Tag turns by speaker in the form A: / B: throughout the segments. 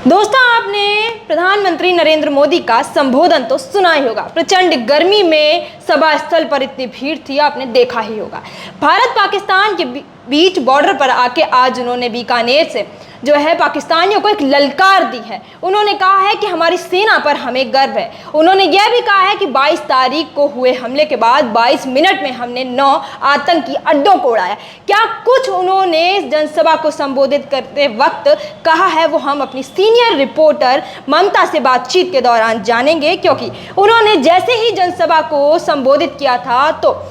A: दोस्तों, आपने प्रधानमंत्री नरेंद्र मोदी का संबोधन तो सुना ही होगा। प्रचंड गर्मी में सभा स्थल पर इतनी भीड़ थी, आपने देखा ही होगा। भारत पाकिस्तान के बीच बॉर्डर पर आके आज उन्होंने बीकानेर से जो है पाकिस्तानियों को एक ललकार दी है। उन्होंने कहा है कि हमारी सेना पर हमें गर्व है। उन्होंने यह भी कहा है कि 22 तारीख को हुए हमले के बाद 22 मिनट में हमने 9 आतंकी अड्डों को उड़ाया। क्या कुछ उन्होंने जनसभा को संबोधित करते वक्त कहा है, वो हम अपनी सीनियर रिपोर्टर ममता से बातचीत के दौरान जानेंगे। क्योंकि उन्होंने जैसे ही जनसभा को संबोधित किया था तो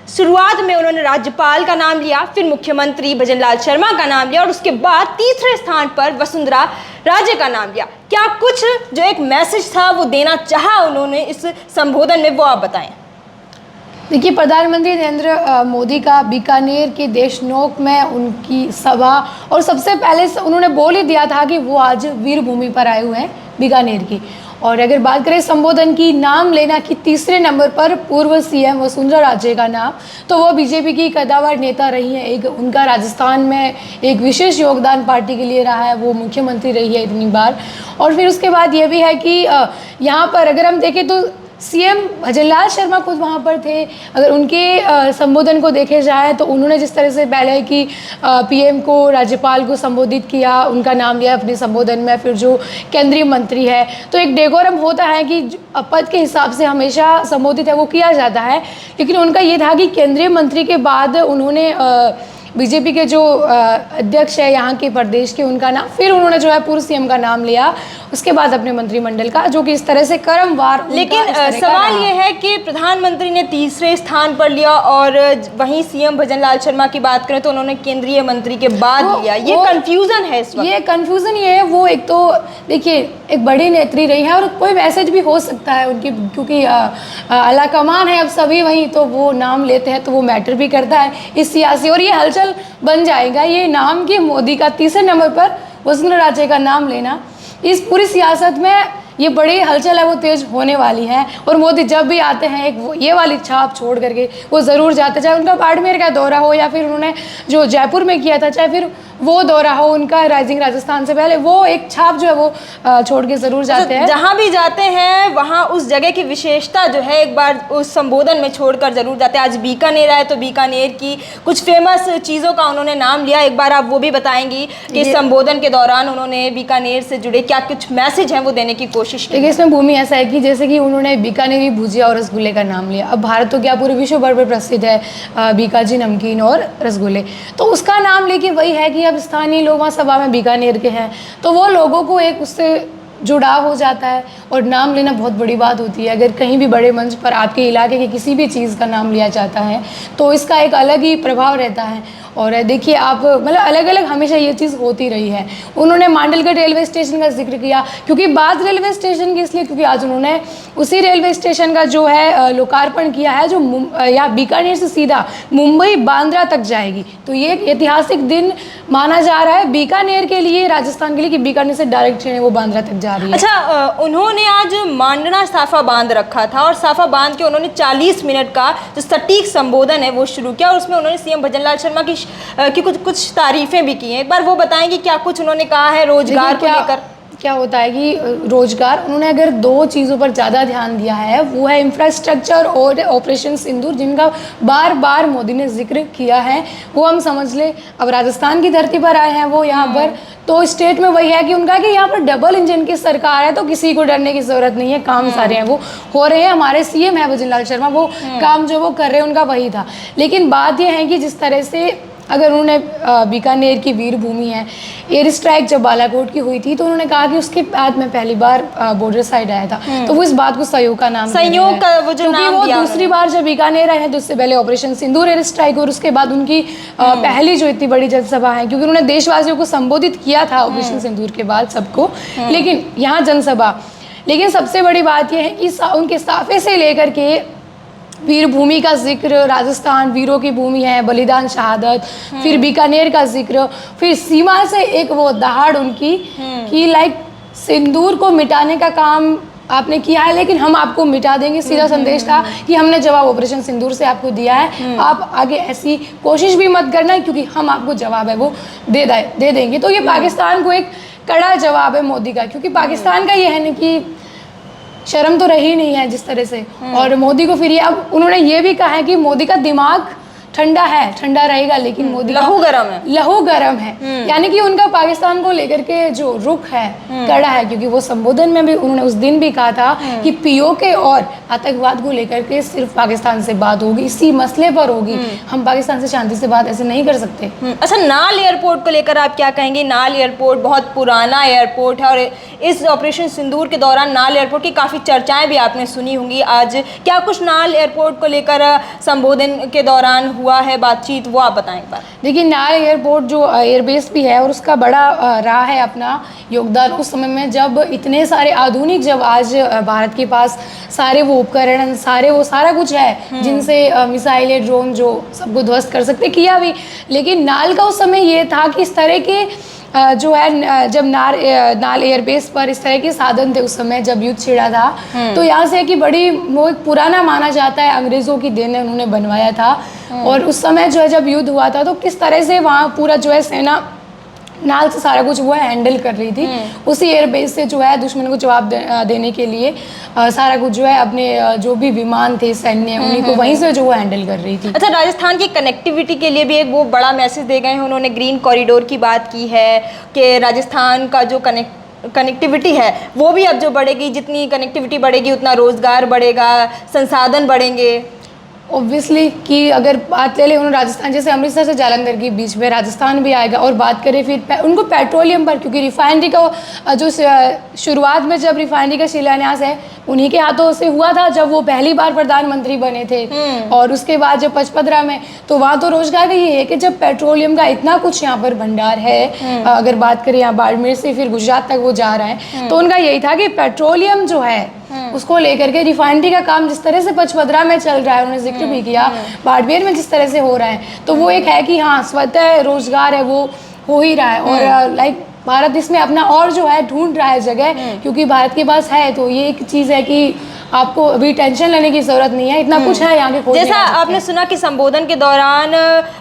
A: शुरुआत में उन्होंने राज्यपाल का नाम लिया, फिर मुख्यमंत्री भजनलाल शर्मा का नाम लिया और उसके बाद तीसरे स्थान पर वसुंधरा राजे का नाम लिया। क्या कुछ जो एक मैसेज था वो देना चाहा उन्होंने इस संबोधन में, वो आप बताएं।
B: देखिए, प्रधानमंत्री नरेंद्र मोदी का बीकानेर के देशनोक में उनकी सभा, और सबसे पहले उन्होंने बोल ही दिया था कि वो आज वीर भूमि पर आए हुए हैं बीकानेर की। और अगर बात करें संबोधन की, नाम लेना कि तीसरे नंबर पर पूर्व सीएम वसुंधरा राजे का नाम, तो वो बीजेपी की कद्दावर नेता रही हैं। एक उनका राजस्थान में एक विशेष योगदान पार्टी के लिए रहा है, वो मुख्यमंत्री रही है इतनी बार। और फिर उसके बाद ये भी है कि यहाँ पर अगर हम देखें तो सीएम भजनलाल शर्मा खुद वहाँ पर थे। अगर उनके संबोधन को देखे जाए तो उन्होंने जिस तरह से पहले कि पीएम को, राज्यपाल को संबोधित किया, उनका नाम लिया अपने संबोधन में, फिर जो केंद्रीय मंत्री है, तो एक डेकोरम होता है कि पद के हिसाब से हमेशा संबोधित है वो किया जाता है। लेकिन उनका ये था कि केंद्रीय मंत्री के बाद उन्होंने बीजेपी के जो अध्यक्ष है यहाँ के प्रदेश के, उनका नाम, फिर उन्होंने जो है पूर्व सीएम का नाम लिया, उसके बाद अपने मंत्रिमंडल का, जो कि इस तरह से क्रमवार।
A: लेकिन सवाल ये है कि प्रधानमंत्री ने तीसरे स्थान पर लिया और वहीं सीएम भजनलाल शर्मा की बात करें तो उन्होंने केंद्रीय मंत्री के बाद लिया। ये कंफ्यूजन है इस वक्त।
B: ये कंफ्यूजन ये है, वो एक तो देखिए एक बड़ी नेत्री रही है और कोई मैसेज भी हो सकता है उनकी, क्योंकि आला कमान है अब सभी वहीं, तो वो नाम लेते हैं तो वो मैटर भी करता है इस सियासी, और ये हलचल बन जाएगा। ये नाम कि मोदी का तीसरे नंबर पर वसुंधरा राजे का नाम लेना, इस पूरी सियासत में ये बड़ी हलचल है, वो तेज होने वाली है। और मोदी जब भी आते हैं एक ये वाली छाप छोड़ करके वो ज़रूर जाते, चाहे उनका बाड़मेर का दौरा हो या फिर उन्होंने जो जयपुर में किया था, चाहे फिर वो दौरा हो उनका राइजिंग राजस्थान से पहले, वो एक छाप जो है वो छोड़ के ज़रूर जाते हैं।
A: जहाँ भी जाते हैं वहाँ उस जगह की विशेषता जो है एक बार उस संबोधन में छोड़कर ज़रूर जाते हैं। आज बीकानेर आए तो बीकानेर की कुछ फेमस चीज़ों का उन्होंने नाम लिया, एक बार आप वो भी बताएंगी कि संबोधन के दौरान उन्होंने बीकानेर से जुड़े क्या कुछ मैसेज हैं वो देने की कोशिश की।
B: देखिए, इसमें भूमि ऐसा है कि जैसे कि उन्होंने बीकानेरी भुजिया और रसगुल्ले का नाम लिया। अब भारत तो क्या पूरे विश्व भर पर प्रसिद्ध है बीकाजी नमकीन और रसगुल्ले, तो उसका नाम लेके वही है कि अब स्थानीय लोग वहाँ सभा में बीकानेर के हैं तो वो लोगों को एक उससे जुड़ाव हो जाता है। और नाम लेना बहुत बड़ी बात होती है। अगर कहीं भी बड़े मंच पर आपके इलाके के किसी भी चीज़ का नाम लिया जाता है तो इसका एक अलग ही प्रभाव रहता है। और देखिए, आप मतलब अलग अलग हमेशा ये चीज़ होती रही है। उन्होंने मांडलगढ़ रेलवे स्टेशन का जिक्र किया, क्योंकि बात रेलवे स्टेशन की इसलिए क्योंकि आज उन्होंने उसी रेलवे स्टेशन का जो है लोकार्पण किया है, जो यहाँ बीकानेर से सीधा मुंबई बांद्रा तक जाएगी। तो ये एक ऐतिहासिक दिन माना जा रहा है बीकानेर के लिए, राजस्थान के लिए, कि बीकानेर से डायरेक्ट ट्रेन वो बांद्रा तक जा रही है।
A: अच्छा, उन्होंने आज मांडना साफा बांध रखा था और साफा बांध के उन्होंने 40 मिनट का जो सटीक संबोधन है वो शुरू किया और उसमें उन्होंने सीएम भजनलाल शर्मा की कुछ तारीफें भी की हैं। एक बार वो बताएंगे क्या कुछ उन्होंने कहा है रोजगार को लेकर।
B: क्या होता है कि रोजगार, उन्होंने अगर 2 चीज़ों पर ज़्यादा ध्यान दिया है, वो है इंफ्रास्ट्रक्चर और ऑपरेशन सिंदूर, जिनका बार बार मोदी ने जिक्र किया है। वो हम समझ ले, अब राजस्थान की धरती पर आए हैं वो यहाँ पर, तो स्टेट में वही है कि उनका कि यहाँ पर डबल इंजन की सरकार है तो किसी को डरने की ज़रूरत नहीं है, काम सारे हैं वो हो रहे हैं। हमारे सीएम है भजनलाल शर्मा, वो काम जो वो कर रहे हैं उनका वही था। लेकिन बात यह है कि जिस तरह से अगर उन्होंने बीकानेर की वीर भूमि है, एयर स्ट्राइक जब बालाकोट की हुई थी तो उन्होंने कहा कि उसके बाद मैं पहली बार बॉर्डर साइड आया था, तो वो इस बात को सहयोग का नाम,
A: सहयोग का वो जो नाम दिया,
B: दूसरी बार जब बीकानेर आए हैं तो उससे पहले ऑपरेशन सिंदूर एयर स्ट्राइक और उसके बाद उनकी पहली जो इतनी बड़ी जनसभा है, क्योंकि उन्होंने देशवासियों को संबोधित किया था ऑपरेशन सिंदूर के बाद सबको, लेकिन यहाँ जनसभा। लेकिन सबसे बड़ी बात यह है कि उनके साफे से लेकर के वीर भूमि का जिक्र, राजस्थान वीरों की भूमि है, बलिदान शहादत, फिर बीकानेर का जिक्र, फिर सीमा से एक वो दहाड़ उनकी कि लाइक सिंदूर को मिटाने का काम आपने किया है लेकिन हम आपको मिटा देंगे, सीधा संदेश था कि हमने जवाब ऑपरेशन सिंदूर से आपको दिया है, आप आगे ऐसी कोशिश भी मत करना क्योंकि हम आपको जवाब है वो दे देंगे। तो ये पाकिस्तान को एक कड़ा जवाब है मोदी का, क्योंकि पाकिस्तान का ये है ना कि शर्म तो रही नहीं है जिस तरह से। और मोदी को फिर ये, अब उन्होंने ये भी कहा है कि मोदी का दिमाग ठंडा है, ठंडा रहेगा, लेकिन मोदी
A: लहू गरम है,
B: लहू गरम है। यानी कि उनका पाकिस्तान को लेकर के जो रुख है कड़ा है, क्योंकि वो संबोधन में भी उन्होंने उस दिन भी कहा था कि पीओके और आतंकवाद को लेकर के सिर्फ पाकिस्तान से बात होगी, इसी मसले पर होगी, हम पाकिस्तान से शांति से बात ऐसे नहीं कर सकते।
A: अच्छा, नाल एयरपोर्ट को लेकर आप क्या कहेंगे? नाल एयरपोर्ट बहुत पुराना एयरपोर्ट है और इस ऑपरेशन सिंदूर के दौरान नाल एयरपोर्ट की काफ़ी चर्चाएं भी आपने सुनी होंगी। आज क्या कुछ नाल एयरपोर्ट को लेकर संबोधन के दौरान हुआ है बातचीत, वो आप बताएं एक बार।
B: देखिए, नाल एयरपोर्ट जो एयरबेस भी है और उसका बड़ा रहा है अपना योगदान उस समय में, जब इतने सारे आधुनिक, जब आज भारत के पास सारे वो उपकरण, सारा कुछ है जिनसे मिसाइलें, ड्रोन जो सबको ध्वस्त कर सकते, किया भी। लेकिन नाल का उस समय ये था कि इस तरह के जो है, जब नाल एयरबेस पर इस तरह के साधन थे उस समय जब युद्ध छिड़ा था, तो यहाँ से कि बड़ी वो एक पुराना माना जाता है, अंग्रेज़ों की देन है, उन्होंने बनवाया था। और उस समय जो है जब युद्ध हुआ था तो किस तरह से वहाँ पूरा जो है सेना नाल से सारा कुछ वो है हैंडल कर रही थी, उसी एयरबेस से जो है दुश्मन को जवाब देने के लिए सारा कुछ जो है अपने जो भी विमान थे सैन्य, उन्हीं को वहीं से जो वो हैंडल कर रही थी।
A: अच्छा, राजस्थान की कनेक्टिविटी के लिए भी एक वो बड़ा मैसेज दे गए हैं, उन्होंने ग्रीन कॉरिडोर की बात की है कि राजस्थान का जो कनेक्टिविटी है वो भी अब जो बढ़ेगी, जितनी कनेक्टिविटी बढ़ेगी उतना रोजगार बढ़ेगा, संसाधन बढ़ेंगे।
B: ऑब्वियसली कि अगर बात ले लें, उन्होंने राजस्थान, जैसे अमृतसर से जालंधर के बीच में राजस्थान भी आएगा, और बात करें फिर उनको पेट्रोलियम पर, क्योंकि रिफाइनरी का जो शुरुआत में जब रिफाइनरी का शिलान्यास है उन्हीं के हाथों से हुआ था जब वो पहली बार प्रधानमंत्री बने थे। और उसके बाद जब पचपदरा में, तो वहाँ तो रोजगार का ये है कि जब पेट्रोलियम का इतना कुछ यहाँ पर भंडार है, अगर बात करें यहाँ बाड़मेर से फिर गुजरात तक वो जा रहा है, तो उनका यही था कि पेट्रोलियम जो है उसको लेकर के रिफाइनरी का काम जिस तरह से पचपदरा में चल रहा है, उन्होंने जिक्र भी किया, बाड़मेर में जिस तरह से हो रहा है, तो वो एक है कि हाँ स्वतः रोजगार है वो हो ही रहा है। और लाइक भारत इसमें अपना और जो है ढूंढ रहा है जगह, क्योंकि भारत के पास है, तो ये एक चीज़ है कि आपको अभी टेंशन लेने की जरूरत नहीं है, इतना कुछ है यहाँ के।
A: जैसा आपने सुना कि संबोधन के दौरान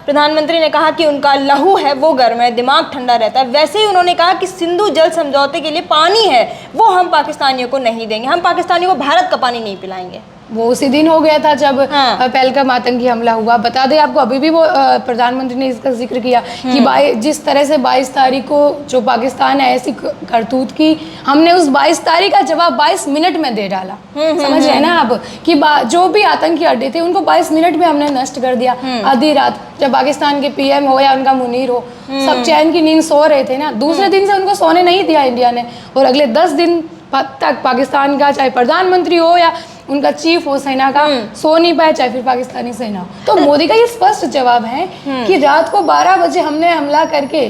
A: प्रधानमंत्री ने कहा कि उनका लहू है वो गर्म है, दिमाग ठंडा रहता है, वैसे ही उन्होंने कहा कि सिंधु जल समझौते के लिए पानी है वो हम पाकिस्तानियों को नहीं देंगे, हम पाकिस्तानियों को भारत का पानी नहीं पिलाएंगे।
B: वो उसी दिन हो गया था जब पहलगाम आतंकी हमला हुआ। बता दें आपको, अभी भी वो प्रधानमंत्री ने इसका जिक्र किया कि जिस तरह से 22 तारीख को जो पाकिस्तान है ऐसी करतूत की, हमने उस 22 तारीख का जवाब 22 मिनट में दे डाला। समझ रहे हैं ना आप कि जो भी आतंकी अड्डे थे उनको 22 मिनट में हमने नष्ट कर दिया। आधी रात जब पाकिस्तान के पीएम हो या उनका मुनीर हो, सब चैन की नींद सो रहे थे ना, दूसरे दिन से उनको सोने नहीं दिया इंडिया ने, और अगले 10 दिन तक पाकिस्तान का चाहे प्रधानमंत्री हो या उनका चीफ हो सेना का सो नहीं पाए, चाहे फिर पाकिस्तानी सेना। तो मोदी का ये स्पष्ट जवाब है कि रात को 12 बजे हमने हमला करके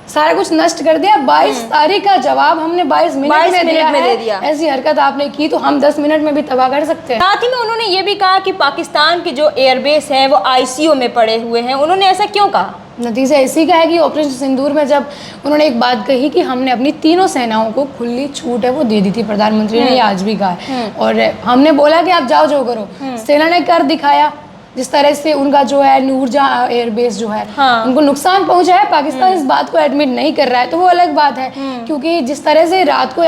B: सारा कुछ नष्ट कर दिया। 22 तारीख का जवाब हमने 22 मिनट में दिया। ऐसी हरकत आपने की तो हम 10 मिनट में भी तबाह कर सकते हैं।
A: साथ ही में उन्होंने ये भी कहा कि पाकिस्तान के जो एयरबेस है वो आईसीयू में पड़े हुए हैं। उन्होंने ऐसा क्यों कहा?
B: नतीजा इसी का है कि ऑपरेशन सिंदूर में जब उन्होंने एक बात कही कि हमने अपनी तीनों सेनाओं को खुली छूट है वो दे दी थी, प्रधानमंत्री ने ये आज भी कहा है, और हमने बोला कि आप जाओ जो करो, सेना ने कर दिखाया। जिस तरह से उनका जो है नूरजहां एयरबेस जो है उनको नुकसान पहुंचा है, पाकिस्तान इस बात को एडमिट नहीं कर रहा है, तो वो अलग बात है। क्योंकि जिस तरह से रात को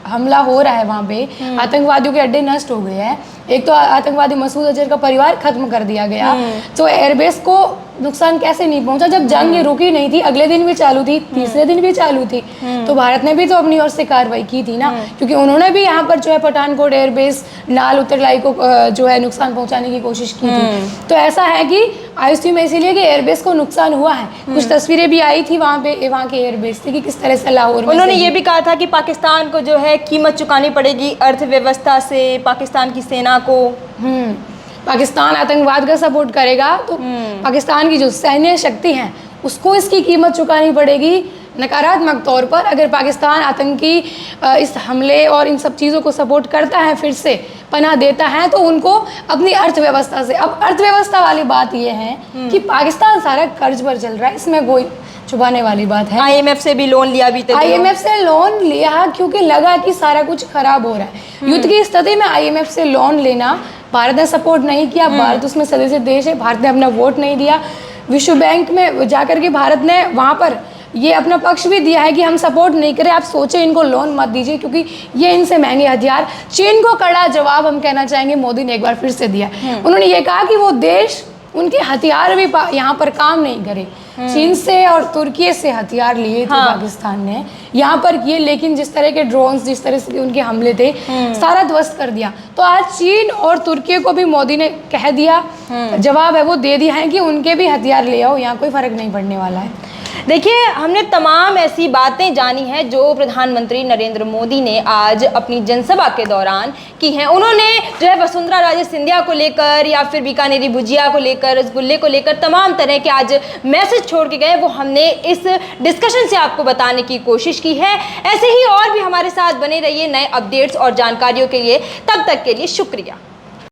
B: हमला हो रहा है वहाँ पे, आतंकवादियों के अड्डे नष्ट हो गए हैं, एक तो आतंकवादी मसूद अजहर का परिवार खत्म कर दिया गया, तो एयरबेस को नुकसान कैसे नहीं पहुंचा जब जंग ये रुकी नहीं थी, अगले दिन भी चालू थी, तीसरे दिन भी चालू थी। तो भारत ने भी तो अपनी ओर से कार्रवाई की थी ना, क्योंकि उन्होंने भी यहाँ पर जो है पठानकोट एयरबेस, नाल उत्तरलाई को जो है नुकसान पहुंचाने की कोशिश की थी। तो ऐसा है कि आईसीयू में इसीलिए कि एयरबेस को नुकसान हुआ है। कुछ तस्वीरें भी आई थी वहाँ पे, वहाँ के एयरबेस थी कि किस तरह से लाहौर में।
A: उन्होंने ये भी कहा था कि पाकिस्तान को जो है कीमत चुकानी पड़ेगी अर्थव्यवस्था से, पाकिस्तान की सेना को।
B: पाकिस्तान आतंकवाद का सपोर्ट करेगा तो पाकिस्तान की जो सैन्य शक्ति है उसको इसकी कीमत चुकानी पड़ेगी नकारात्मक तौर पर। अगर पाकिस्तान आतंकी इस हमले और इन सब चीज़ों को सपोर्ट करता है, फिर से पनाह देता है, तो उनको अपनी अर्थव्यवस्था से, अब अर्थव्यवस्था वाली बात यह है कि पाकिस्तान सारा कर्ज पर चल रहा है, इसमें कोई छुपाने वाली बात है।
A: आईएमएफ से भी लोन लिया, भी
B: आईएमएफ से लोन लिया क्योंकि लगा कि सारा कुछ खराब हो रहा है। युद्ध की स्थिति में आईएमएफ से लोन लेना भारत ने सपोर्ट नहीं किया, भारत उसमें सदस्य देश है, भारत ने अपना वोट नहीं दिया। विश्व बैंक में जाकर के भारत ने वहाँ पर ये अपना पक्ष भी दिया है कि हम सपोर्ट नहीं करें, आप सोचें, इनको लोन मत दीजिए क्योंकि ये इनसे महंगे हथियार। चीन को कड़ा जवाब हम कहना चाहेंगे मोदी ने एक बार फिर से दिया। उन्होंने ये कहा कि वो देश उनके हथियार भी यहाँ पर काम नहीं करे। चीन से और तुर्की से हथियार लिए थे पाकिस्तान ने यहाँ पर किए, लेकिन जिस तरह के ड्रोन्स, जिस तरह से उनके हमले थे, सारा ध्वस्त कर दिया। तो आज चीन और तुर्की को भी मोदी ने कह दिया, जवाब है वो दे दिया है कि उनके भी हथियार ले आओ, यहाँ कोई फर्क नहीं पड़ने वाला है।
A: देखिए, हमने तमाम ऐसी बातें जानी हैं जो प्रधानमंत्री नरेंद्र मोदी ने आज अपनी जनसभा के दौरान की हैं। उन्होंने जो है वसुंधरा राजे सिंधिया को लेकर या फिर बीकानेरी भुजिया को लेकर, रसगुल्ले को लेकर तमाम तरह के आज मैसेज छोड़ के गए, वो हमने इस डिस्कशन से आपको बताने की कोशिश की है। ऐसे ही और भी हमारे साथ बने रहिए नए अपडेट्स और जानकारियों के लिए। तब तक के लिए शुक्रिया।